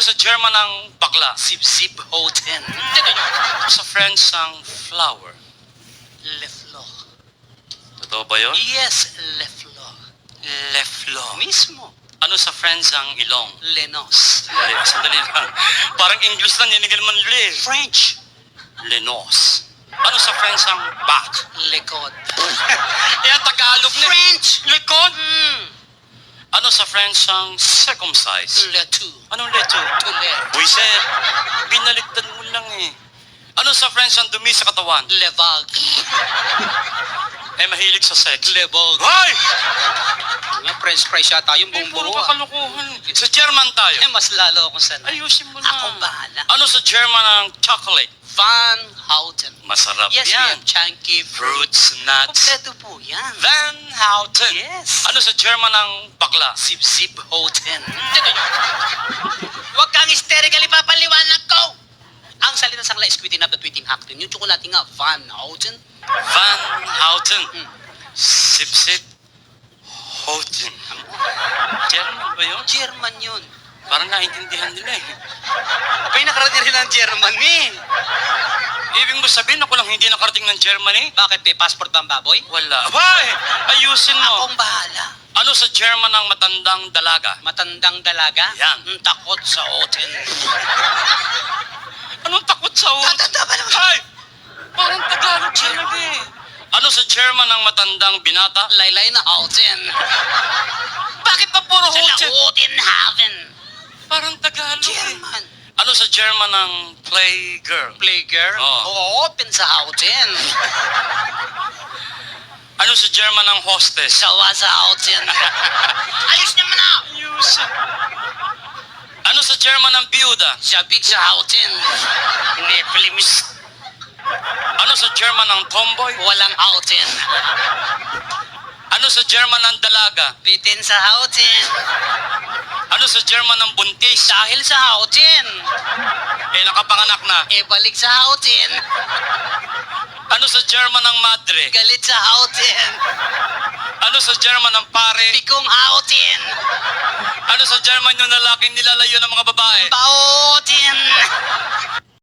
Sa German ang bakla. Sip-sip hoten. Sa French ang flower. Le fleur. Totoo ba yun? Yes, le fleur. Le fleur. Mismo. Ano sa French ang ilong? Lenos. Sandali lang. Parang English lang, ninigal man le. French. Lenos. Ano sa French ang back? Lekod. Yan, Tagalog na. French. Likod. Mm. Ano sa French ang circumcise? Le tout. Anong leto? Tuler. Buiset, binaliktad mo lang eh. Ano sa French ang dumi sa katawan? Le vague. Eh, mahilig sa sex. Le vogue. Hoy! Nga, French fries yata yung Eh, buong puro buo. kakalukuhan. Sa German tayo. Eh, mas lalo akong sanay. Ayusin mo na. Akong bahala. Ano sa German ang chocolate? Van Houten. Masarap Yes, we yan. have chunky fruit. Fruits, nuts. Kompleto po yan. Van Houten. Yes. Ano sa German ang bakla? Sip-sip hoten. Huwag kang hysterically papaliwanag ko! Ang salita sa kanila is quitting up the tweeting actin. Yung tsokolate nga, Van Houten. Van Houten. Mm. Sip-sip Houten. German ba yun? German yun. Parang naintindihan nila eh. Abay, nakarating rin ng German eh. Ibig mo sabihin ako lang hindi nakarating ng Germany? Bakit, may passport ba ang baboy? Wala. Abay! Ayusin mo. Akong bahala. Ano sa German ang matandang dalaga? Matandang dalaga? Yan. Takot sa hoten. Anong takot sa ulo? Tatanda ba naman? Hay! Parang Tagalog talaga eh. Ano sa German ang matandang binata? Laylay na hoten. Bakit pa puro Sila hoten? hoten haven. Parang Tagalog eh. German. Ano sa German ang playgirl? Playgirl? Oo. Open sa hoten. Ano sa German ang hostess? Sawa sa hoten. Ayos naman na! Ayusin. Ano sa German ang byuda? Sabik sa hoten. Hindi, prelimis. Ano sa German ang tomboy? Walang hoten. Ano sa German ang dalaga? Bitin sa hoten. Ano sa German ang buntis? Dahil sa hoten. Eh, nakapanganak na. E balik sa hoten. Ano sa German ang madre? Galit sa hoten. Ano sa German ang pare? Pikong hoten. Ano sa German yung lalaking nilalayo ng mga babae? Baoten.